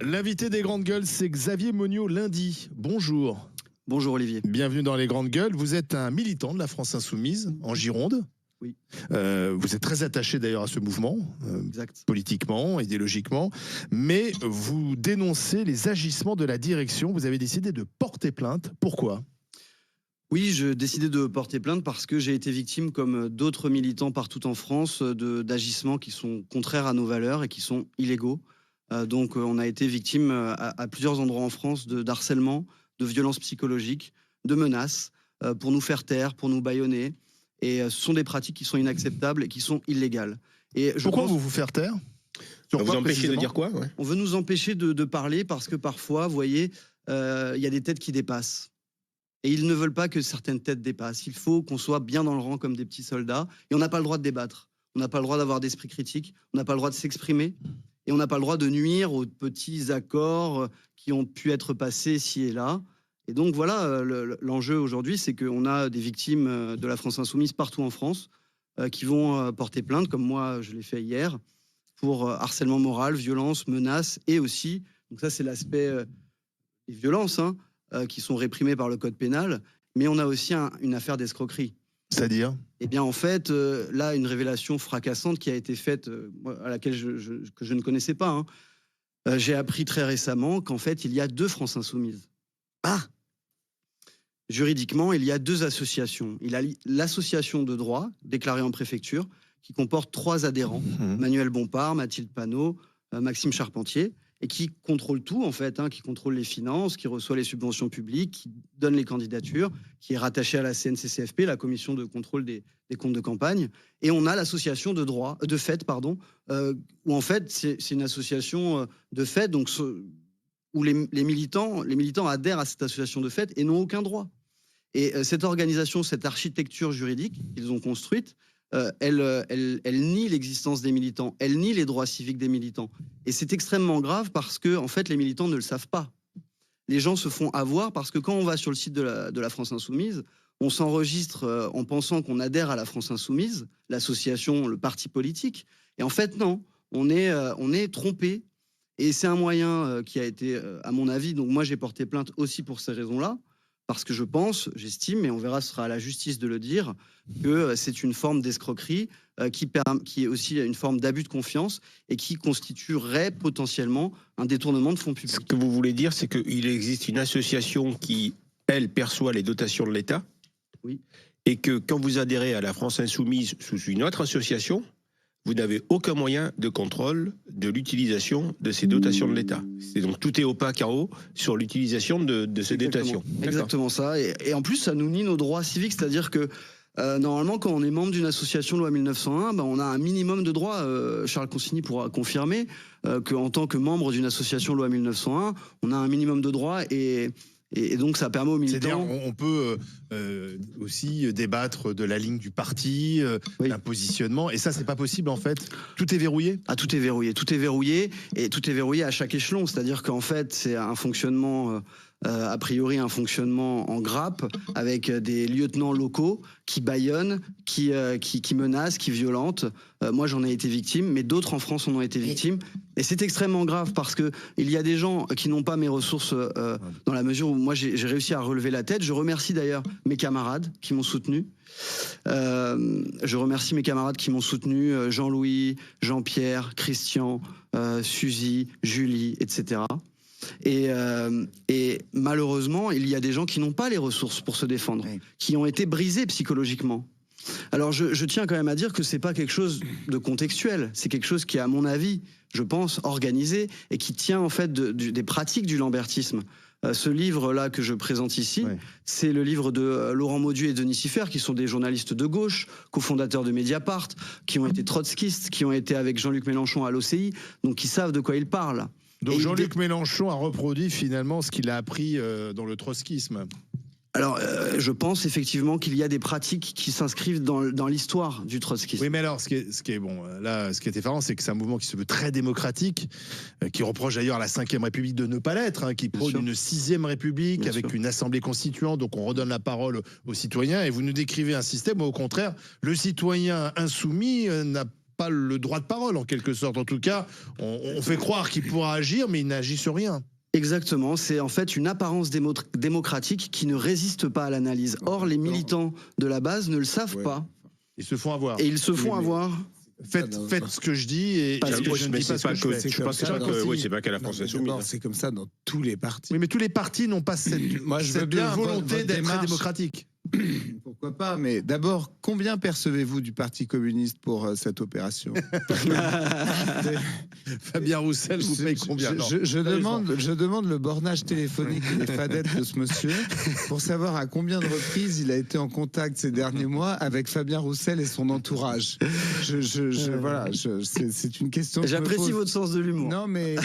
L'invité des Grandes Gueules, c'est Xavier Monniot lundi. Bonjour. Bonjour Olivier. Bienvenue dans les Grandes Gueules. Vous êtes un militant de la France Insoumise en Gironde. Oui. Vous êtes très attaché d'ailleurs à ce mouvement, politiquement, idéologiquement, mais vous dénoncez les agissements de la direction. Vous avez décidé de porter plainte. Pourquoi ? Oui, j'ai décidé de porter plainte parce que j'ai été victime, comme d'autres militants partout en France, d'agissements qui sont contraires à nos valeurs et qui sont illégaux. Donc on a été victime à plusieurs endroits en France d'harcèlement, de violences psychologiques, de menaces, pour nous faire taire, pour nous bâillonner. Et ce sont des pratiques qui sont inacceptables et qui sont illégales. Et pourquoi vous faire taire ? Vous empêcher de dire quoi ? On veut nous empêcher de parler parce que parfois, vous voyez, il y a des têtes qui dépassent. Et ils ne veulent pas que certaines têtes dépassent. Il faut qu'on soit bien dans le rang comme des petits soldats. Et on n'a pas le droit de débattre. On n'a pas le droit d'avoir d'esprit critique. On n'a pas le droit de s'exprimer. Et on n'a pas le droit de nuire aux petits accords qui ont pu être passés ci et là. Et donc voilà, l'enjeu aujourd'hui, c'est qu'on a des victimes de la France Insoumise partout en France qui vont porter plainte, comme moi je l'ai fait hier, pour harcèlement moral, violence, menaces et aussi, donc ça c'est l'aspect des violences, qui sont réprimés par le code pénal, mais on a aussi une affaire d'escroquerie. C'est-à-dire ? Eh bien, en fait, là, une révélation fracassante qui a été faite, à laquelle que je ne connaissais pas. J'ai appris très récemment qu'en fait, il y a 2 France Insoumises. Ah ! Juridiquement, il y a 2 associations. Il y a l'association de droit, déclarée en préfecture, qui comporte 3 adhérents, Manuel Bompard, Mathilde Panot, Maxime Charpentier, et qui contrôle tout, en fait, qui contrôle les finances, qui reçoit les subventions publiques, qui donne les candidatures, qui est rattaché à la CNCCFP, la commission de contrôle des comptes de campagne. Et on a l'association de fait, où en fait, c'est une association de fait, donc, où les militants adhèrent à cette association de fait et n'ont aucun droit. Et cette organisation, cette architecture juridique qu'ils ont construite, elle nie l'existence des militants, elle nie les droits civiques des militants. Et c'est extrêmement grave parce que, en fait, les militants ne le savent pas. Les gens se font avoir parce que quand on va sur le site de la France Insoumise, on s'enregistre en pensant qu'on adhère à la France Insoumise, l'association, le parti politique. Et en fait, non, on est trompé. Et c'est un moyen qui a été, à mon avis, donc moi j'ai porté plainte aussi pour ces raisons-là, parce que je pense, j'estime, et on verra, ce sera à la justice de le dire, que c'est une forme d'escroquerie qui est aussi une forme d'abus de confiance et qui constituerait potentiellement un détournement de fonds publics. Ce que vous voulez dire, c'est qu'il existe une association qui, elle, perçoit les dotations de l'État. Oui. Et que quand vous adhérez à la France Insoumise sous une autre association, vous n'avez aucun moyen de contrôle de l'utilisation de ces dotations de l'État. C'est donc tout est opaque en haut sur l'utilisation de ces dotations. Exactement ça. Et en plus, ça nous nie nos droits civiques, c'est-à-dire que normalement, quand on est membre d'une association loi 1901, on a un minimum de droits. Charles Consigny pourra confirmer qu'en tant que membre d'une association loi 1901, on a un minimum de droits et donc ça permet aux militants... C'est-à-dire on peut aussi débattre de la ligne du parti, d'un positionnement, et ça c'est pas possible en fait. Tout est verrouillé ? Ah, tout est verrouillé, tout est verrouillé, et tout est verrouillé à chaque échelon. C'est-à-dire qu'en fait c'est un fonctionnement... a priori un fonctionnement en grappe avec des lieutenants locaux qui bâillonnent, qui menacent, qui violentent. Moi j'en ai été victime, mais d'autres en France en ont été victimes. Et c'est extrêmement grave parce que il y a des gens qui n'ont pas mes ressources dans la mesure où moi j'ai réussi à relever la tête. Je remercie d'ailleurs mes camarades qui m'ont soutenu. Je remercie mes camarades qui m'ont soutenu, Jean-Louis, Jean-Pierre, Christian, Suzy, Julie, etc. Et malheureusement, il y a des gens qui n'ont pas les ressources pour se défendre, qui ont été brisés psychologiquement. Alors je tiens quand même à dire que c'est pas quelque chose de contextuel, c'est quelque chose qui est à mon avis, je pense, organisé et qui tient en fait des pratiques du lambertisme. Ce livre-là que je présente ici, c'est le livre de Laurent Mauduit et Denis Siffert, qui sont des journalistes de gauche, cofondateurs de Mediapart, qui ont été trotskistes, qui ont été avec Jean-Luc Mélenchon à l'OCI, donc qui savent de quoi ils parlent. Donc Jean-Luc Mélenchon a reproduit finalement ce qu'il a appris dans le trotskisme. Alors, je pense effectivement qu'il y a des pratiques qui s'inscrivent dans l'histoire du trotskisme. Oui, mais alors, ce qui est bon, là, ce qui est effarant, c'est que c'est un mouvement qui se veut très démocratique, qui reproche d'ailleurs à la Ve République de ne pas l'être, qui prône une Sixième République avec une assemblée constituante, donc on redonne la parole aux citoyens, et vous nous décrivez un système où, au contraire, le citoyen insoumis n'a pas le droit de parole, en quelque sorte. En tout cas, on fait croire qu'il pourra agir, mais il n'agit sur rien. Exactement, c'est en fait une apparence démocratique qui ne résiste pas à l'analyse. Or, les militants de la base ne le savent pas. Ils se font avoir. Et ils se font avoir. Faites ce que je dis et je ne dis pas ce que je fais. C'est pas qu'à la France Insoumise. C'est comme ça dans tous les partis. Oui, mais tous les partis n'ont pas cette volonté d'être très démocratique. Pourquoi pas, mais d'abord, combien percevez-vous du Parti communiste pour cette opération? Fabien Roussel vous paye combien? Je demande le bornage téléphonique et les fadettes de ce monsieur pour savoir à combien de reprises il a été en contact ces derniers mois avec Fabien Roussel et son entourage. Voilà, c'est une question. J'apprécie votre sens de l'humour. Non, mais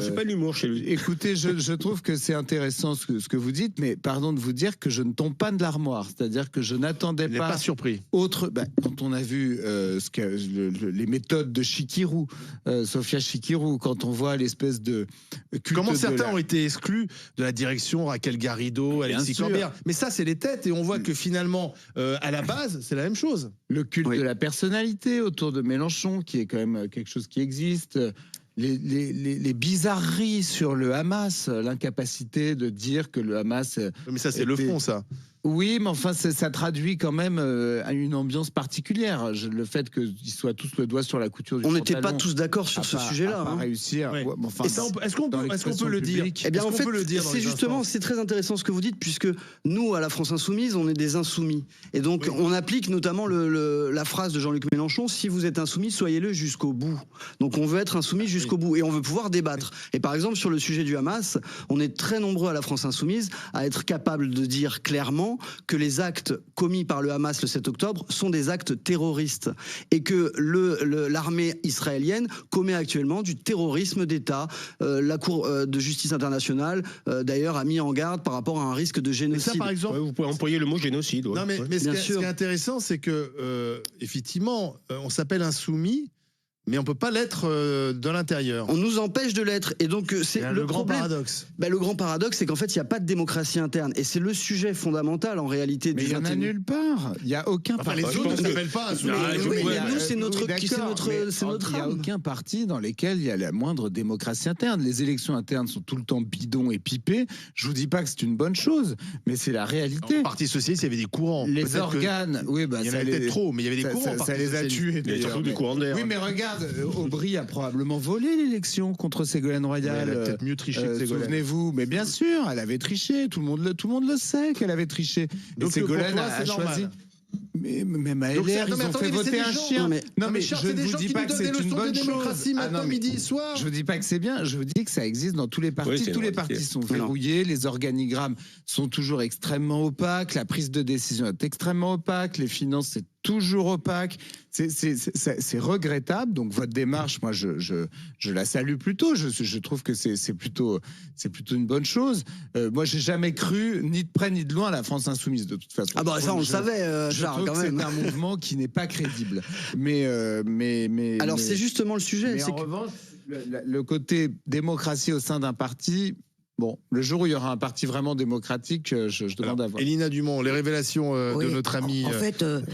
c'est pas l'humour chez lui. Écoutez, je trouve que c'est intéressant ce que vous dites, mais pardon de vous dire que je ne tombe pas de l'armoire, c'est-à-dire que je n'attendais pas surpris. Quand on a vu les méthodes de Chikirou, Sofia Chikirou, quand on voit l'espèce de comment certains ont été exclus de la direction, Raquel Garrido, Alexis Corbière. Mais ça, c'est les têtes, et on voit que finalement, à la base, c'est la même chose. Le culte de la personnalité autour de Mélenchon, qui est quand même quelque chose qui existe. Les bizarreries sur le Hamas, l'incapacité de dire que le Hamas... Mais ça, c'est le fond, ça. Oui, mais enfin, ça traduit quand même une ambiance particulière. Le fait qu'ils soient tous le doigt sur la couture du pantalon. On n'était pas tous d'accord sur ce sujet-là. Réussir. Oui. Ouais, enfin, est-ce qu'on peut le dire? Eh bien, en fait, c'est justement, c'est très intéressant ce que vous dites, puisque nous, à la France Insoumise, on est des insoumis. Et donc, on applique notamment la phrase de Jean-Luc Mélenchon, si vous êtes insoumis, soyez-le jusqu'au bout. Donc, on veut être insoumis jusqu'au bout. Et on veut pouvoir débattre. Et par exemple, sur le sujet du Hamas, on est très nombreux à la France Insoumise à être capables de dire clairement que les actes commis par le Hamas le 7 octobre sont des actes terroristes et que l'armée israélienne commet actuellement du terrorisme d'État. La Cour de justice internationale, d'ailleurs, a mis en garde par rapport à un risque de génocide. Ça, par exemple, vous pouvez employer le mot génocide. Non, mais ce qui est intéressant, c'est que, effectivement, on s'appelle insoumis, mais on ne peut pas l'être de l'intérieur. On nous empêche de l'être. Et donc, c'est le grand paradoxe. Le grand paradoxe, c'est qu'en fait, il n'y a pas de démocratie interne. Et c'est le sujet fondamental, en réalité. Mais il n'y en a nulle part. Il n'y a aucun parti. Les autres ne s'appellent pas insoumis. Nous, c'est notre âme. Il n'y a aucun parti dans lequel il y a la moindre démocratie interne. Les élections internes sont tout le temps bidons et pipées. Je ne vous dis pas que c'est une bonne chose, mais c'est la réalité. Au Parti socialiste, il y avait des courants. Les organes, oui, il y en avait peut-être trop, mais il y avait des courants. Ça les a tués. Il y a surtout du courant d'air. Oui, mais regarde, Aubry a probablement volé l'élection contre Ségolène Royal. Elle a peut-être mieux triché que Ségolène. Souvenez-vous, mais bien sûr, elle avait triché. Tout le monde le sait qu'elle avait triché. Donc Ségolène a choisi. Mais même à LR, ils ont fait voter un chien. Non, mais je ne vous dis pas que c'est une bonne chose. Midi, soir. Je ne dis pas que c'est bien. Je vous dis que ça existe dans tous les partis. Tous les partis sont verrouillés. Les organigrammes sont toujours extrêmement opaques. La prise de décision est extrêmement opaque. Les finances, c'est toujours opaque. C'est regrettable. Donc votre démarche, moi, je la salue plutôt. Je trouve que c'est plutôt une bonne chose. Moi, j'ai jamais cru, ni de près ni de loin, à la France Insoumise, de toute façon. Ah bah ça, on le savait, Charles, quand même. C'est un mouvement qui n'est pas crédible. Mais c'est justement le sujet. Mais en revanche, le côté démocratie au sein d'un parti... Bon, le jour où il y aura un parti vraiment démocratique, je demande à voir. Elina Dumont, les révélations de notre ami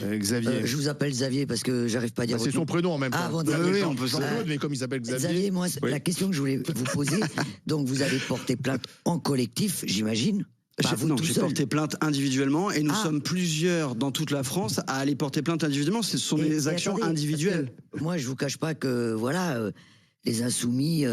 Xavier. Je vous appelle Xavier parce que j'arrive pas à dire. C'est son prénom en même temps. Bon, on peut Jean-Claude, mais comme il s'appelle Xavier. Moi, la question que je voulais vous poser, donc vous avez porté plainte en collectif, j'imagine. Non, j'ai porté plainte individuellement et nous sommes plusieurs dans toute la France à aller porter plainte individuellement. Ce sont des actions individuelles. Moi, je vous cache pas que voilà, les insoumis.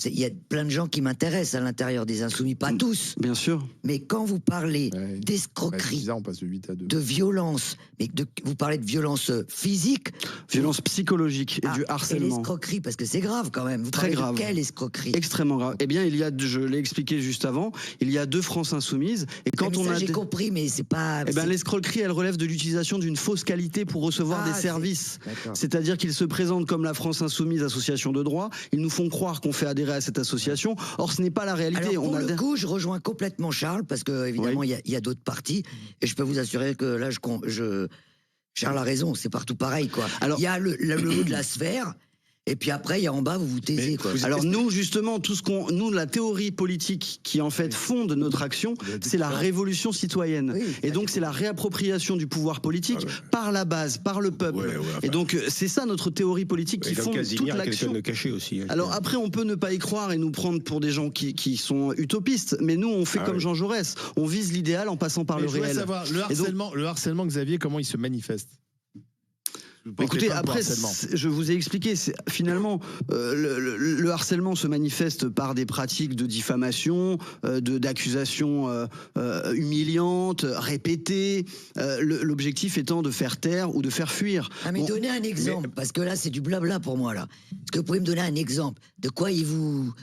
Il y a plein de gens qui m'intéressent à l'intérieur des insoumis, pas tous. Bien sûr. Mais quand vous parlez d'escroquerie, on passe de 8 à 2. de violence, mais vous parlez de violence physique, violence psychologique et du harcèlement. Et l'escroquerie, parce que c'est grave quand même. Vous Très parlez grave. De quelle escroquerie? Extrêmement grave. Eh bien, je l'ai expliqué juste avant, il y a 2 France Insoumises. Et quand j'ai compris, mais c'est pas... Eh bien, l'escroquerie, elle relève de l'utilisation d'une fausse qualité pour recevoir des services. C'est-à-dire qu'ils se présentent comme la France Insoumise, association de droit. Ils nous font croire qu'on fait adhérer à cette association. Or, ce n'est pas la réalité. Alors, pour le coup, je rejoins complètement Charles, parce que évidemment, il y a d'autres partis, et je peux vous assurer que là, Charles a raison, c'est partout pareil, quoi. Alors, il y a le haut de la sphère, Et puis après, il y a en bas, vous vous taisez. Quoi. Alors nous, justement, nous, la théorie politique qui en fait fonde notre action, c'est la révolution citoyenne. Oui, et donc c'est la réappropriation du pouvoir politique par la base, par le peuple. Et donc c'est ça notre théorie politique qui fonde toute l'action. Aussi, hein. Alors après, on peut ne pas y croire et nous prendre pour des gens qui sont utopistes, mais nous, on fait comme Jean Jaurès. On vise l'idéal en passant par le réel. Je voudrais savoir, le harcèlement, Xavier, comment il se manifeste? Écoutez, après, je vous ai expliqué, finalement, le harcèlement se manifeste par des pratiques de diffamation, d'accusations humiliantes, répétées, l'objectif étant de faire taire ou de faire fuir. Ah mais donnez un exemple, parce que là, c'est du blabla pour moi, là. Est-ce que vous pouvez me donner un exemple de quoi il vous...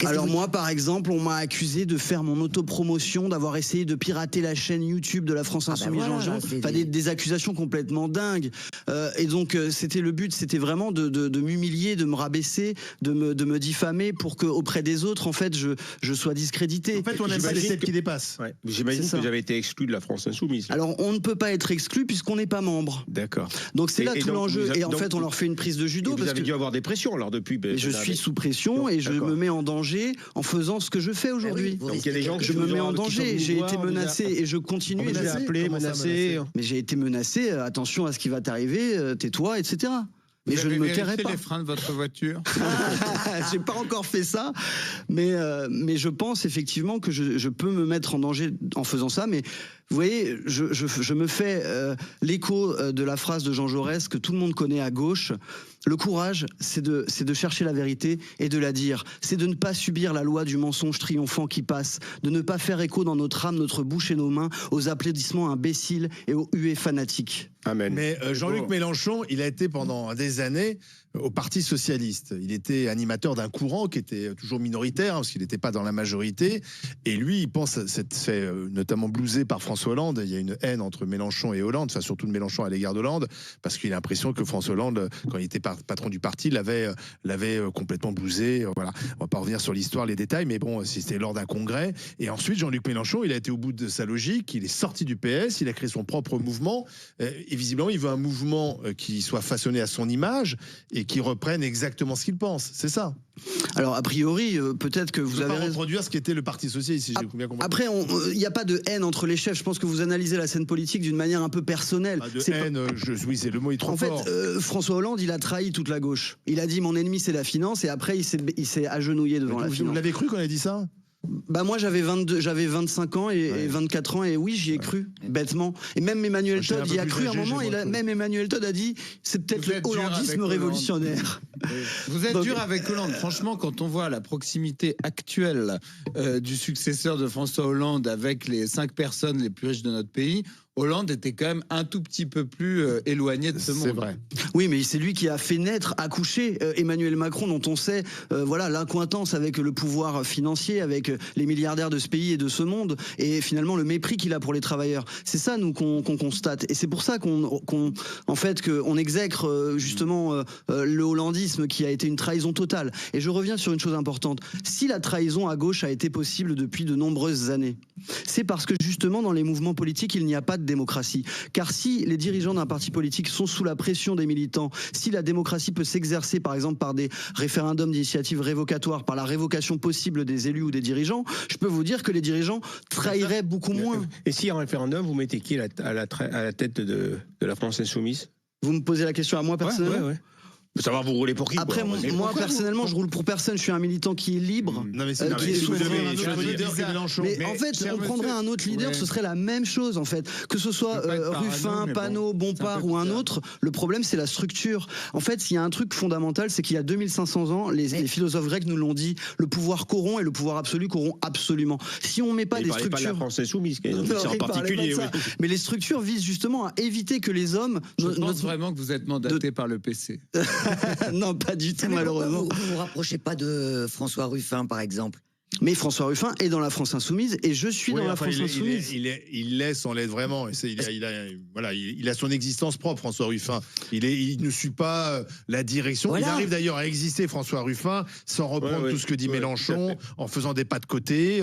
Alors moi, par exemple, on m'a accusé de faire mon autopromotion, d'avoir essayé de pirater la chaîne YouTube de la France Insoumise Jean-Jean. Enfin, des accusations complètement dingues. Et donc, le but, c'était vraiment de m'humilier, de me rabaisser, de me diffamer pour que auprès des autres, en fait, je sois discrédité. En fait, on n'aime pas les têtes qui dépassent. Ouais. J'imagine que j'avais été exclu de la France Insoumise. Alors, on ne peut pas être exclu puisqu'on n'est pas membre. D'accord. Donc c'est là tout l'enjeu. Et en fait, on leur fait une prise de judo. Vous avez dû avoir des pressions alors depuis. Je suis sous pression et je me mets en danger en faisant ce que je fais aujourd'hui. Donc il y a des gens que je me mets en danger, j'ai été menacé et je continue. J'ai appelé, menacé. Mais j'ai été menacé, attention à ce qui va t'arriver, tais-toi, etc. Mais je ne me tairai pas. les freins de votre voiture? J'ai pas encore fait ça, mais je pense effectivement que je peux me mettre en danger en faisant ça. Mais vous voyez, je me fais l'écho de la phrase de Jean Jaurès que tout le monde connaît à gauche. Le courage, c'est de chercher la vérité et de la dire. C'est de ne pas subir la loi du mensonge triomphant qui passe, de ne pas faire écho dans notre âme, notre bouche et nos mains aux applaudissements imbéciles et aux huées fanatiques. Amen. Mais Jean-Luc Mélenchon, il a été pendant des années au Parti socialiste. Il était animateur d'un courant qui était toujours minoritaire, parce qu'il n'était pas dans la majorité. Et lui, il pense s'être fait notamment blouser par François Hollande. Il y a une haine entre Mélenchon et Hollande, enfin surtout de Mélenchon à l'égard d'Hollande, parce qu'il a l'impression que François Hollande, quand il était patron du parti, l'avait complètement blousé. Voilà. On va pas revenir sur l'histoire, les détails, mais bon, c'était lors d'un congrès. Et ensuite, Jean-Luc Mélenchon, il a été au bout de sa logique. Il est sorti du PS, il a créé son propre mouvement. Et visiblement, il veut un mouvement qui soit façonné à son image et qui reprenne exactement ce qu'il pense. C'est ça. Alors, a priori, peut-être que vous avez pas reproduire ce qu'était le Parti socialiste, si j'ai bien compris. Après, il n'y a pas de haine entre les chefs. Je pense que vous analysez la scène politique d'une manière un peu personnelle. De haine, oui, c'est le mot est trop fort. En fait, François Hollande, il a trahi toute la gauche. Il a dit mon ennemi, c'est la finance, et après, il s'est agenouillé devant la finance. Vous l'avez cru quand il a dit ça? Bah moi j'avais 25 ans et 24 ans et oui j'y ai cru bêtement et même Emmanuel Todd y a cru à un moment. Même Emmanuel Todd a dit c'est peut-être le hollandisme révolutionnaire. Vous êtes dur avec Hollande. Franchement, quand on voit la proximité actuelle du successeur de François Hollande avec les 5 personnes les plus riches de notre pays, Hollande était quand même un tout petit peu plus éloigné de ce monde. C'est vrai. Oui, mais c'est lui qui a fait naître, accoucher Emmanuel Macron, dont on sait voilà l'accointance avec le pouvoir financier, avec les milliardaires de ce pays et de ce monde, et finalement le mépris qu'il a pour les travailleurs. C'est ça, nous, qu'on constate. Et c'est pour ça qu'on exècre justement le hollandisme qui a été une trahison totale. Et je reviens sur une chose importante. Si la trahison à gauche a été possible depuis de nombreuses années, c'est parce que justement dans les mouvements politiques, il n'y a pas de démocratie. Car si les dirigeants d'un parti politique sont sous la pression des militants, si la démocratie peut s'exercer par exemple par des référendums d'initiative révocatoire, par la révocation possible des élus ou des dirigeants, je peux vous dire que les dirigeants trahiraient beaucoup moins. Et si en référendum, vous mettez qui à la tête de la France Insoumise? Vous me posez la question à moi personnellement? Ouais. Savoir vous roulez pour qui? Après, moi personnellement, je roule pour personne. Je suis un militant qui est libre, qui est souverain. Mais en fait, on prendrait un autre leader, ce serait la même chose en fait. Que ce soit Ruffin, Panot, Bompard ou un autre, le problème c'est la structure. En fait, il y a un truc fondamental, c'est qu'il y a 2500 ans, les philosophes grecs nous l'ont dit, le pouvoir corrompt et le pouvoir absolu corrompt absolument. Si on met pas des structures, pas de la France Insoumise, en particulier. Mais les structures visent justement à éviter que les hommes. Je pense vraiment que vous êtes mandaté par le PC. Non, pas du tout, malheureusement. Vous vous rapprochez pas de François Ruffin, par exemple? Mais François Ruffin est dans la France Insoumise et je suis dans la France Insoumise. Il laisse, on l'aide vraiment. Il a son existence propre, François Ruffin. Il ne suit pas la direction. Voilà. Il arrive d'ailleurs à exister, François Ruffin, sans reprendre tout ce que dit Mélenchon, en faisant des pas de côté.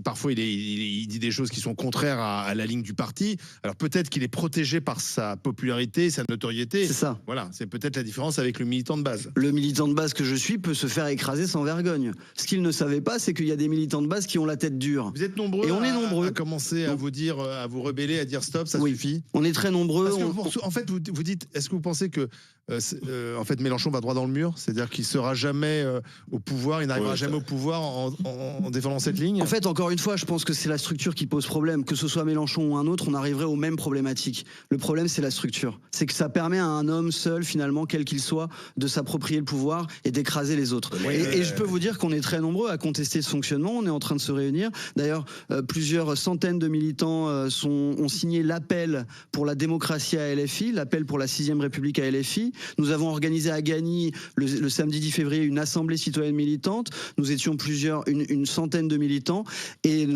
Parfois, il dit des choses qui sont contraires à la ligne du parti. Alors peut-être qu'il est protégé par sa popularité, sa notoriété. C'est ça. Voilà, c'est peut-être la différence avec le militant de base. Le militant de base que je suis peut se faire écraser sans vergogne. Ce qu'il ne savait pas, c'est qu'il y a des militants de base qui ont la tête dure. Vous êtes nombreux. Et on est nombreux à commencer à vous dire, à vous rebeller, à dire stop, ça suffit. On est très nombreux. En fait, vous dites, est-ce que vous pensez que en fait, Mélenchon va droit dans le mur, c'est-à-dire qu'il sera jamais au pouvoir, il n'arrivera jamais au pouvoir en défendant cette ligne. En fait, encore une fois, je pense que c'est la structure qui pose problème. Que ce soit Mélenchon ou un autre, on arriverait aux mêmes problématiques. Le problème, c'est la structure. C'est que ça permet à un homme seul, finalement, quel qu'il soit, de s'approprier le pouvoir et d'écraser les autres. Et je peux vous dire qu'on est très nombreux à contester ce fonctionnement. On est en train de se réunir. D'ailleurs, plusieurs centaines de militants ont signé l'appel pour la démocratie à LFI, l'appel pour la 6e République à LFI. Nous avons organisé à Gagny le samedi 10 février une assemblée citoyenne militante. Nous étions une centaine de militants et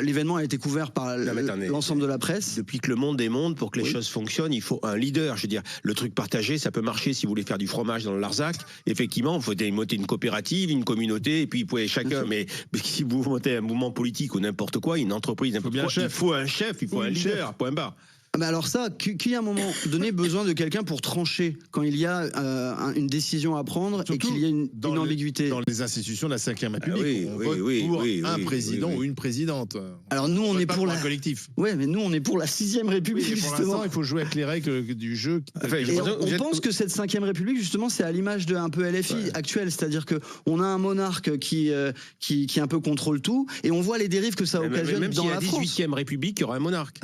l'événement a été couvert par l'ensemble de la presse. Depuis que le monde est monde, pour que les choses fonctionnent, il faut un leader. Je veux dire, le truc partagé, ça peut marcher si vous voulez faire du fromage dans le Larzac. Effectivement, il faut monter une coopérative, une communauté, et puis vous pouvez chacun. Mais si vous montez un mouvement politique ou n'importe quoi, une entreprise, il faut un chef, il faut un leader. Point barre. Mais alors ça, qui à un moment donné besoin de quelqu'un pour trancher quand il y a une décision à prendre et qu'il y a une ambiguïté. Dans les institutions de la 5e République, on vote pour un président ou une présidente. Alors nous, on est pour la collectif. Oui, mais nous, on est pour la 6e République, justement. Il faut jouer avec les rêles du jeu. On pense que cette 5e République, justement, c'est à l'image de un peu LFI actuelle, c'est-à-dire que on a un monarque qui un peu contrôle tout, et on voit les dérives que ça occasionne dans la France. Même s'il y a 18e République, il y aura un monarque.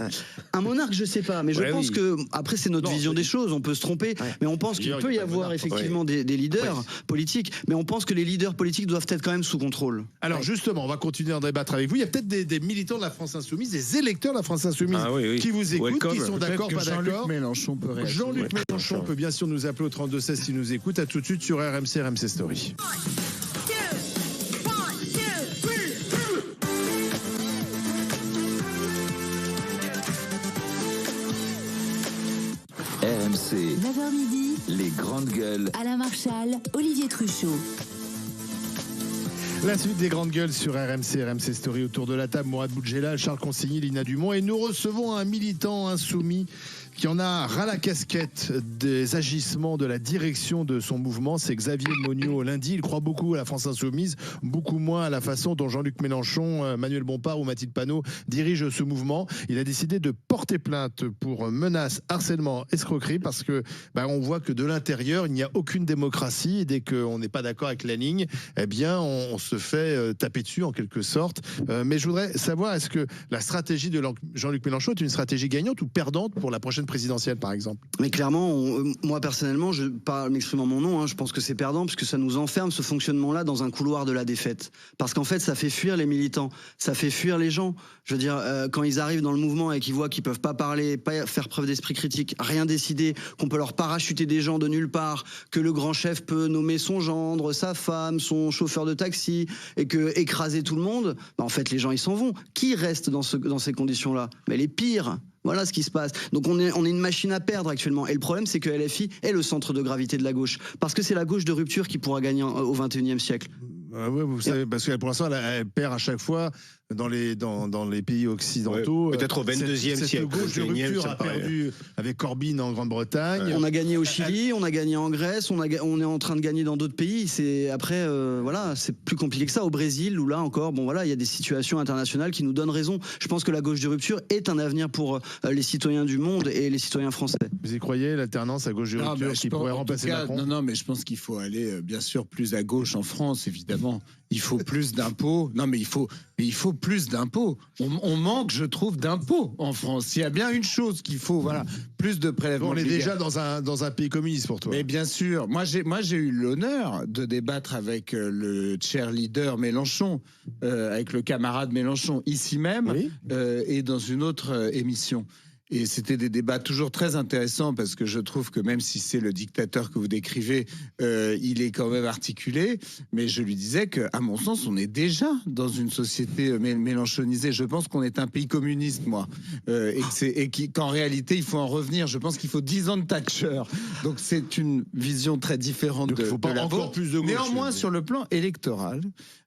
Un monarque, je sais pas, mais je pense que après c'est notre vision des choses, on peut se tromper, mais on pense qu'il peut y avoir effectivement des leaders politiques, mais on pense que les leaders politiques doivent être quand même sous contrôle. Alors justement, on va continuer à en débattre avec vous. Il y a peut-être des militants de la France Insoumise, des électeurs de la France Insoumise qui vous écoutent, qui sont d'accord, pas d'accord. Jean-Luc Mélenchon peut réagir. Jean-Luc Mélenchon peut bien sûr nous appeler au 32-16 s'il nous écoute. À tout de suite sur RMC Story. RMC, 9h midi, les grandes gueules. Alain Marchal, Olivier Truchot. La suite des grandes gueules sur RMC Story. Autour de la table, Mourad Boudjela, Charles Consigny, Lina Dumont. Et nous recevons un militant insoumis qui en a ras la casquette des agissements de la direction de son mouvement. C'est Xavier Monniot lundi. Il croit beaucoup à la France Insoumise, beaucoup moins à la façon dont Jean-Luc Mélenchon, Manuel Bompard ou Mathilde Panot dirigent ce mouvement. Il a décidé de porter plainte pour menaces, harcèlement, escroquerie, parce que on voit que de l'intérieur, il n'y a aucune démocratie. Et dès qu'on n'est pas d'accord avec la ligne, eh bien, on se fait taper dessus en quelque sorte. Mais je voudrais savoir, est-ce que la stratégie de Jean-Luc Mélenchon est une stratégie gagnante ou perdante pour la prochaine présidentielle, par exemple? Mais clairement, moi personnellement, je parle m'exprimant mon nom, je pense que c'est perdant parce que ça nous enferme ce fonctionnement-là dans un couloir de la défaite. Parce qu'en fait, ça fait fuir les militants, ça fait fuir les gens. Je veux dire, quand ils arrivent dans le mouvement et qu'ils voient qu'ils peuvent pas parler, pas faire preuve d'esprit critique, rien décider, qu'on peut leur parachuter des gens de nulle part, que le grand chef peut nommer son gendre, sa femme, son chauffeur de taxi, et que écraser tout le monde, en fait, les gens ils s'en vont. Qui reste dans ces conditions-là? Mais les pires. Voilà ce qui se passe. Donc on est une machine à perdre actuellement. Et le problème, c'est que LFI est le centre de gravité de la gauche. Parce que c'est la gauche de rupture qui pourra gagner au XXIe siècle. Oui, vous savez, parce que pour l'instant, elle perd à chaque fois dans les pays occidentaux. Peut-être au 22e siècle. Cette gauche de rupture a perdu avec Corbyn en Grande-Bretagne. On a gagné au Chili, on a gagné en Grèce, on est en train de gagner dans d'autres pays. Après, voilà, c'est plus compliqué que ça. Au Brésil, où là encore, il y a des situations internationales qui nous donnent raison. Je pense que la gauche de rupture est un avenir pour les citoyens du monde et les citoyens français. Vous y croyez, l'alternance à gauche de rupture qui pourrait remplacer Macron? Non, mais je pense qu'il faut aller, bien sûr, plus à gauche en France, évidemment. Il faut plus d'impôts. Non, mais il faut plus d'impôts. On manque, je trouve, d'impôts en France. Il y a bien une chose qu'il faut, plus de prélèvements. On est déjà dans un pays communiste pour toi. Mais bien sûr. Moi, j'ai eu l'honneur de débattre avec le cheerleader Mélenchon, avec le camarade Mélenchon, ici même, et dans une autre émission. Et c'était des débats toujours très intéressants parce que je trouve que même si c'est le dictateur que vous décrivez, il est quand même articulé. Mais je lui disais qu'à mon sens, on est déjà dans une société mélenchonisée. Je pense qu'on est un pays communiste, moi. Qu'en réalité, il faut en revenir. Je pense qu'il faut 10 ans de Thatcher. Donc c'est une vision très différente de la vôtre. Néanmoins, sur le plan électoral,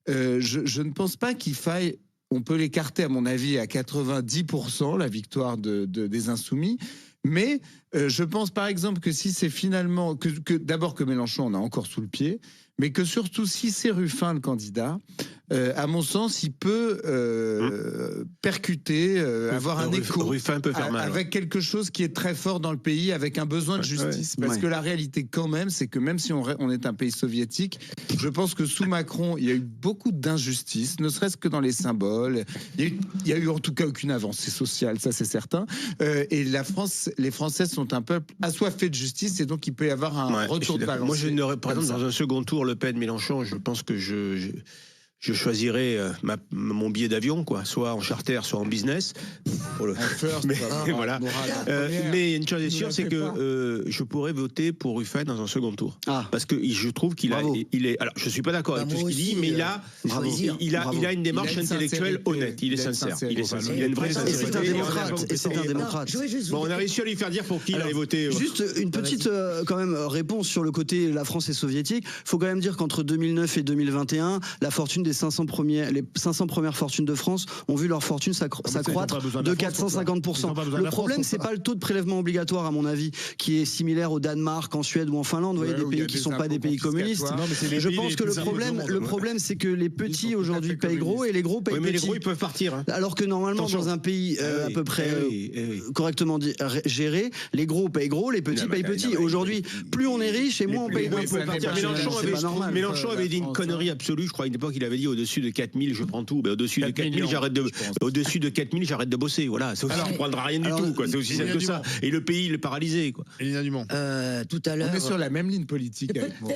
je ne pense pas qu'il faille... On peut l'écarter, à mon avis, à 90%, la victoire des Insoumis. Mais je pense, par exemple, que si c'est finalement... d'abord que Mélenchon, on a encore sous le pied, mais que surtout, si c'est Ruffin le candidat, à mon sens, il peut percuter, avoir un écho Ruffin peut faire mal, avec quelque chose qui est très fort dans le pays, avec un besoin de justice. Parce que la réalité, quand même, c'est que même si on est un pays soviétique, je pense que sous Macron, il y a eu beaucoup d'injustices, ne serait-ce que dans les symboles. Il y a eu en tout cas aucune avancée sociale, ça c'est certain. Et la France, les Français sont un peuple assoiffé de justice, et donc il peut y avoir un retour de balance. Moi, je ne par exemple, dans un second tour, Le Pen, Mélenchon, je pense que je choisirais mon billet d'avion, quoi, soit en charter, soit en business. Voilà. Mais une chose est sûre, c'est que je pourrais voter pour Ruffin dans un second tour. Parce que je trouve qu'il est. Alors, je suis pas d'accord avec tout ce qu'il dit, mais il a une démarche intellectuelle honnête. Il est sincère. Il a une vraie sincérité. Et c'est un démocrate. Bon, on a réussi à lui faire dire pour qui il allait voter. Juste une petite quand même réponse sur le côté la France est soviétique. Il faut quand même dire qu'entre 2009 et 2021, la fortune les 500 premières fortunes de France ont vu leur fortune s'accroître de 450%. Le problème, c'est pas le taux de prélèvement obligatoire, à mon avis, qui est similaire au Danemark, en Suède ou en Finlande. Vous voyez, des pays qui sont pas des pays communistes. Je pense que le problème, c'est que les petits aujourd'hui payent gros et les gros payent petits. Mais les gros, ils peuvent partir. Alors que normalement, dans un pays à peu près correctement géré, les gros payent gros, les petits payent petits. Aujourd'hui, plus on est riche et moins on paye d'impôts. Mélenchon avait dit une connerie absolue. Je crois à une époque, il avait dit au-dessus de 4000, je prends tout. Mais au-dessus de 4000, j'arrête de bosser. Voilà, ça aussi, tu ne prendras rien du tout. C'est aussi simple que ça. Et le pays, il est paralysé. Elina Dumont. Tout à l'heure. On est sur la même ligne politique avec moi.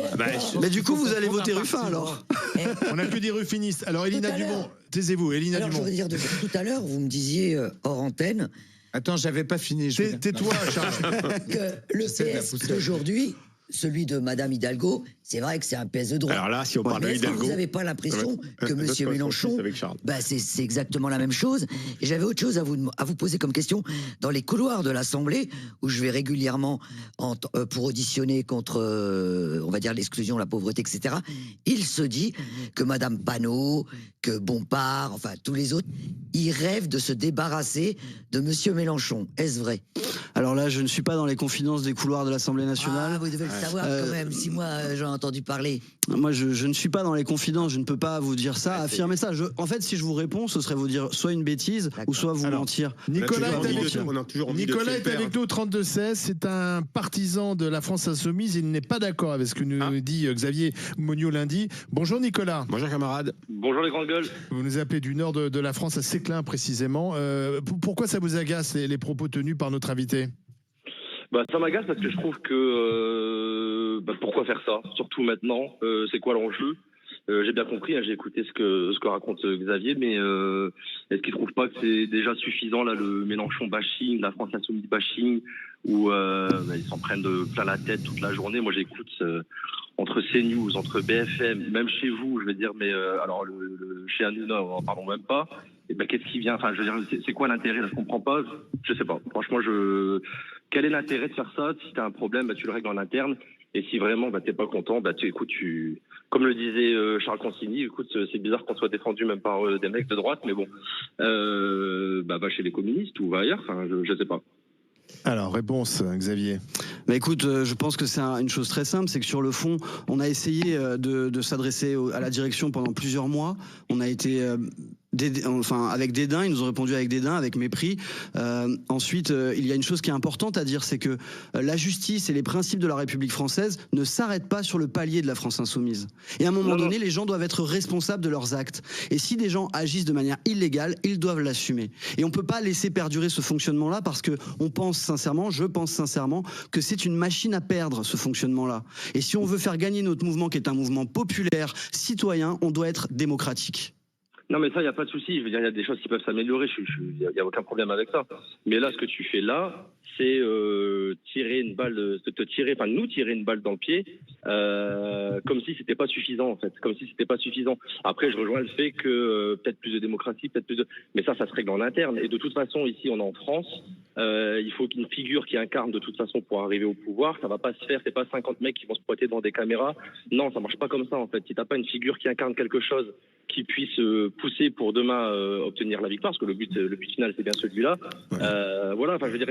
Mais du coup, vous allez voter Ruffin alors. On n'a que des ruffinistes. Alors, Elina Dumont, taisez-vous. Elina Dumont. Je veux dire, tout à l'heure, vous me disiez hors antenne. Attends, j'avais pas fini. Tais-toi, Charles. Que le PS d'aujourd'hui, celui de Madame Hidalgo, c'est vrai que c'est un PS de droite. Alors là, si on parle de Hidalgo, vous n'avez pas l'impression que Monsieur Mélenchon, c'est exactement la même chose. Et j'avais autre chose à vous poser comme question. Dans les couloirs de l'Assemblée, où je vais régulièrement pour auditionner contre, on va dire, l'exclusion, la pauvreté, etc., il se dit que Madame Panot, que Bompard, enfin tous les autres, ils rêvent de se débarrasser de Monsieur Mélenchon. Est-ce vrai? Alors là, je ne suis pas dans les confidences des couloirs de l'Assemblée nationale. Vous devez le savoir quand même, si moi j'en ai entendu parler. Moi, je ne suis pas dans les confidences, je ne peux pas vous dire ça, affirmer ça. En fait, si je vous réponds, ce serait vous dire soit une bêtise, ou soit vous mentir. Nicolas est avec nous, 32-16. C'est un partisan de la France insoumise. Il n'est pas d'accord avec ce que nous dit Xavier Monniot lundi. Bonjour Nicolas. Bonjour camarade. Bonjour les grandes gueules. Vous nous appelez du nord de la France, à Séclin précisément. Pourquoi ça vous agace les propos tenus par notre invité? Ça m'agace parce que je trouve que pourquoi faire ça? Surtout maintenant, c'est quoi l'enjeu? J'ai bien compris, j'ai écouté ce que raconte Xavier, mais est-ce qu'il trouve pas que c'est déjà suffisant là le Mélenchon bashing, la France insoumise bashing, où ils s'en prennent plein la tête toute la journée? Moi j'écoute entre CNews, entre BFM, même chez vous, je vais dire, mais alors chez Hanouna, on n'en parlons même pas. Et qu'est-ce qui vient? Enfin, je veux dire, c'est quoi l'intérêt là? Je comprends pas. Je sais pas. Franchement, quel est l'intérêt de faire ça? Si t'as un problème, tu le règles en interne. Et si vraiment t'es pas content, comme le disait Charles Consigny, écoute, c'est bizarre qu'on soit défendu même par des mecs de droite, mais bon, va chez les communistes ou va ailleurs. Enfin, je sais pas. Alors, réponse, Xavier. Écoute, je pense que c'est une chose très simple, c'est que sur le fond, on a essayé de s'adresser à la direction pendant plusieurs mois. On a été avec dédain, ils nous ont répondu avec dédain, avec mépris. Ensuite, il y a une chose qui est importante à dire, c'est que la justice et les principes de la République française ne s'arrêtent pas sur le palier de la France insoumise. Et à un moment donné, les gens doivent être responsables de leurs actes. Et si des gens agissent de manière illégale, ils doivent l'assumer. Et on ne peut pas laisser perdurer ce fonctionnement-là parce que je pense sincèrement que c'est une machine à perdre, ce fonctionnement-là. Et si on veut faire gagner notre mouvement, qui est un mouvement populaire, citoyen, on doit être démocratique. Non, mais ça, il n'y a pas de souci. Je veux dire, il y a des choses qui peuvent s'améliorer. Il n'y a aucun problème avec ça. Mais là, ce que tu fais là, c'est tirer une balle, nous tirer une balle dans le pied, comme si c'était pas suffisant, en fait. Comme si c'était pas suffisant. Après, je rejoins le fait que peut-être plus de démocratie, peut-être plus de. Mais ça se règle en interne. Et de toute façon, ici, on est en France. Il faut qu'une figure qui incarne de toute façon pour arriver au pouvoir. Ça va pas se faire. C'est pas 50 mecs qui vont se pointer devant des caméras. Non, ça marche pas comme ça, en fait. Si t'as pas une figure qui incarne quelque chose, qui puisse pousser pour demain obtenir la victoire, parce que le but final c'est bien celui-là. Ouais. Voilà, enfin je veux dire,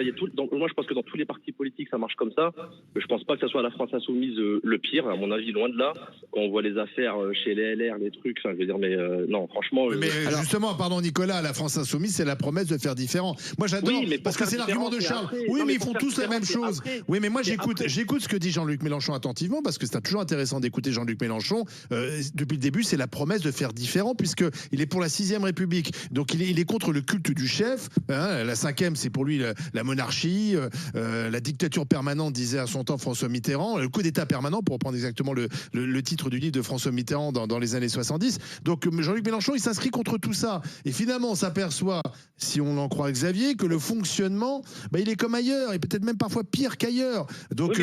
moi je pense que dans tous les partis politiques ça marche comme ça. Je pense pas que ça soit la France insoumise le pire, à mon avis, loin de là. Quand on voit les affaires chez les LR, les trucs, enfin je veux dire, mais non, franchement. Mais justement, pardon Nicolas, la France insoumise c'est la promesse de faire différent. Moi j'adore, oui, parce que c'est l'argument de Charles. Après, oui, mais ils font tous la même chose. Après, oui, mais moi j'écoute ce que dit Jean-Luc Mélenchon attentivement, parce que c'est toujours intéressant d'écouter Jean-Luc Mélenchon. Depuis le début, c'est la promesse de faire différent, puisque il est pour la 6e République. Donc il est contre le culte du chef. Hein, la 5e, c'est pour lui la monarchie, la dictature permanente, disait à son temps François Mitterrand, le coup d'État permanent, pour reprendre exactement le titre du livre de François Mitterrand dans les années 70. Donc Jean-Luc Mélenchon, il s'inscrit contre tout ça. Et finalement, on s'aperçoit, si on en croit Xavier, que le fonctionnement, il est comme ailleurs, et peut-être même parfois pire qu'ailleurs. Donc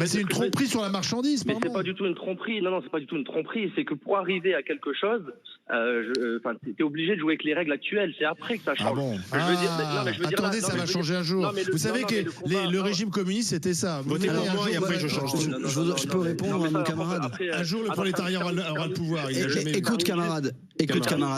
c'est une tromperie sur la marchandise. Mais c'est pas du tout une tromperie. Non, c'est pas du tout une tromperie. C'est que pour arriver à quelque chose, t'es obligé de jouer avec les règles actuelles. C'est après que ça change. Ah bon. Attendez, ça va changer un jour. Vous savez que le régime communiste, c'était ça. Votez pour moi et après je change. Je peux répondre à mon camarade. Un jour, le prolétariat aura le pouvoir. Écoute, camarade,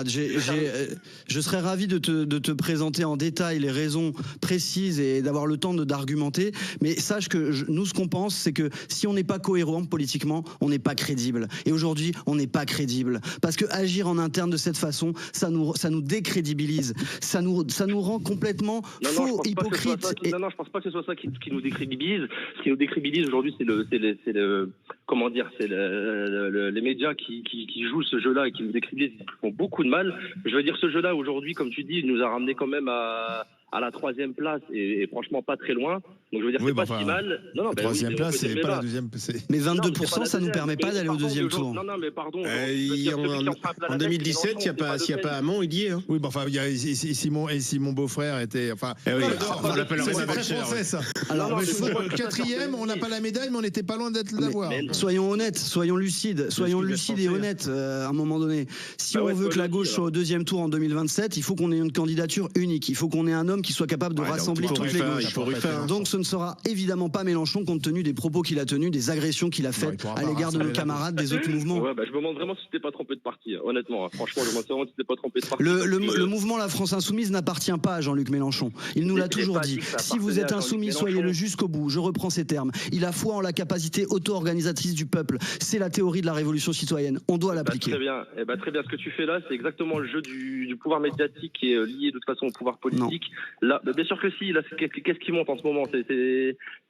je serais ravi de te présenter en détail les raisons précises et d'avoir le temps d'argumenter. Mais sache que nous, ce qu'on pense, c'est que si on n'est pas cohérent politiquement, on n'est pas crédible. Et aujourd'hui, on n'est pas crédible. Parce que agir en interne de cette façon, ça nous décrédibilise. Ça nous rend complètement faux, hypocrites. Non, je pense pas que ce soit ça qui nous décrédibilise. Ce qui nous décrédibilise aujourd'hui, c'est les médias qui jouent ce jeu-là et qui nous décrédibilisent, qui font beaucoup de mal. Je veux dire, ce jeu-là, aujourd'hui, comme tu dis, il nous a ramené quand même à la 3e place et franchement pas très loin. Donc je veux dire, c'est pas si mal. La 3e place, c'est pas la 2e. Mais 22%, ça nous permet pas d'aller au 2e tour. Non, mais pardon. En 2017, s'il n'y a pas Hamon, il y est. Oui, enfin, Simon Beaufrère était. Enfin, on l'appelle c'est très français, ça. Alors, 4e, on n'a pas la médaille, mais on n'était pas loin d'être d'avoir. Soyons honnêtes, soyons lucides et honnêtes à un moment donné. Si on veut que la gauche soit au 2e tour en 2027, il faut qu'on ait une candidature unique. Il faut qu'on ait un homme qui soit capable de rassembler toutes les gauches. Donc ce ne sera évidemment pas Mélenchon, compte tenu des propos qu'il a tenus, des agressions qu'il a faites à l'égard de nos camarades des autres mouvements. Ouais, je me demande vraiment si tu t'es pas trompé de parti, honnêtement. Franchement, je me demande vraiment si tu t'es pas trompé de parti. Le mouvement La France Insoumise n'appartient pas à Jean-Luc Mélenchon. Il nous l'a toujours dit. Si vous êtes insoumis, soyez-le jusqu'au bout. Je reprends ces termes. Il a foi en la capacité auto-organisatrice du peuple. C'est la théorie de la révolution citoyenne. On doit l'appliquer. Très bien. Très bien. Ce que tu fais là, c'est exactement le jeu du pouvoir médiatique qui est lié de toute façon au pouvoir politique. Non. Là, bien sûr que si. Là, qu'est-ce qui monte en ce moment?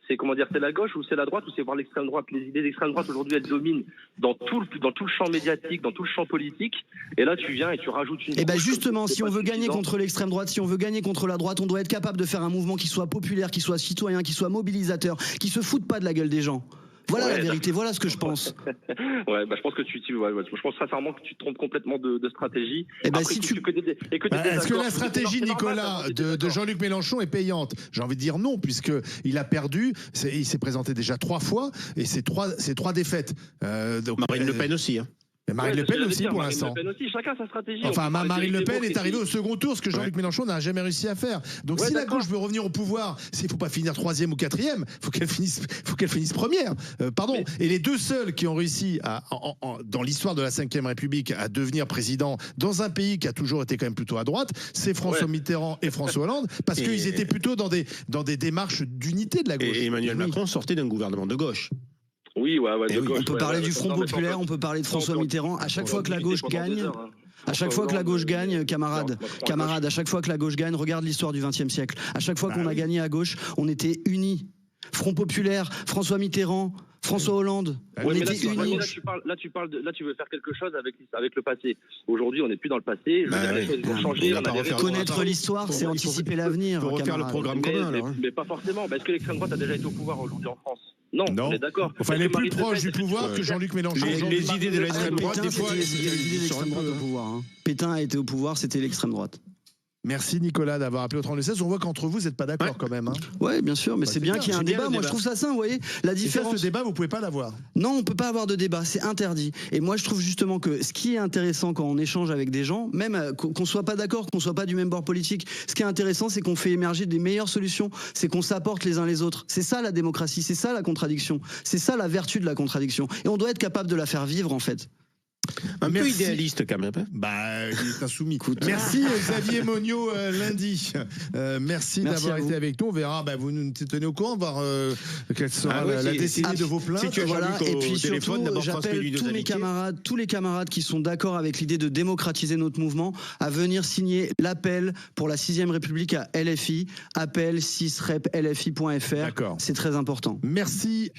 C'est comment dire, c'est la gauche ou c'est la droite ou c'est voir l'extrême droite? Les idées d'extrême droite aujourd'hui, elles dominent dans tout le champ médiatique, dans tout le champ politique. Et là, tu viens et tu rajoutes une. Et justement, si on veut gagner contre l'extrême droite, si on veut gagner contre la droite, on doit être capable de faire un mouvement qui soit populaire, qui soit citoyen, qui soit mobilisateur, qui se foute pas de la gueule des gens. Voilà la vérité, voilà ce que je pense. Je pense que je pense sincèrement que tu te trompes complètement de stratégie. Est-ce que la stratégie, Nicolas, de Jean-Luc Mélenchon est payante? J'ai envie de dire non, puisqu'il a perdu, il s'est présenté déjà 3 fois, et c'est 3 défaites. Marine Le Pen aussi, hein. Marine Le Pen aussi pour l'instant. Chacun sa stratégie. Enfin, Marine Le Pen est arrivée au second tour, ce que Jean-Luc Mélenchon n'a jamais réussi à faire. Donc si la gauche veut revenir au pouvoir, il ne faut pas finir 3e ou 4e, faut qu'elle finisse première. Et les 2 seuls qui ont réussi dans l'histoire de la 5e République à devenir président dans un pays qui a toujours été quand même plutôt à droite, c'est François Mitterrand et François Hollande, parce qu'ils étaient plutôt dans des démarches d'unité de la gauche. Et Emmanuel Macron sortait d'un gouvernement de gauche. Oui, on peut parler du Front populaire, on peut parler de François Mitterrand. À chaque fois que la gauche gagne, camarade, à chaque fois que la gauche gagne, regarde l'histoire du XXe siècle. À chaque fois qu'on a gagné à gauche, on était unis. Front populaire, François Mitterrand, François Hollande, on était unis. Là, tu veux faire quelque chose avec le passé. Aujourd'hui, on n'est plus dans le passé. Les choses vont changer. Connaître l'histoire, c'est anticiper l'avenir. Pour refaire le programme commun. Mais pas forcément. Est-ce que l'extrême droite a déjà été au pouvoir aujourd'hui en France? Non, on est d'accord. Enfin, elle est plus proche du pouvoir que Jean-Luc Mélenchon. Les idées de l'extrême droite, Pétain, des fois, c'était l'idée de l'extrême droite au pouvoir. Pétain a été au pouvoir, c'était l'extrême droite. Merci Nicolas d'avoir appelé au 32-16. On voit qu'entre vous n'êtes pas d'accord quand même. Hein. Ouais, bien sûr, mais c'est bien qu'il y ait un débat. Moi, je trouve ça sain, vous voyez. La différence. Ce débat, vous pouvez pas l'avoir. Non, on peut pas avoir de débat, c'est interdit. Et moi, je trouve justement que ce qui est intéressant quand on échange avec des gens, même qu'on soit pas d'accord, qu'on soit pas du même bord politique, ce qui est intéressant, c'est qu'on fait émerger des meilleures solutions, c'est qu'on s'apporte les uns les autres. C'est ça la démocratie, c'est ça la contradiction, c'est ça la vertu de la contradiction. Et on doit être capable de la faire vivre, en fait. Un peu idéaliste quand même. Bah, il est insoumis. Merci Xavier Monniot lundi. Merci d'avoir été avec nous. On verra. Bah, vous nous tenez au courant, voir quelle sera la décision de vos plaintes. Voilà. Et puis surtout, j'appelle tous les camarades qui sont d'accord avec l'idée de démocratiser notre mouvement à venir signer l'appel pour la 6ème République à LFI. Appel 6replfi.fr. D'accord. C'est très important. Merci.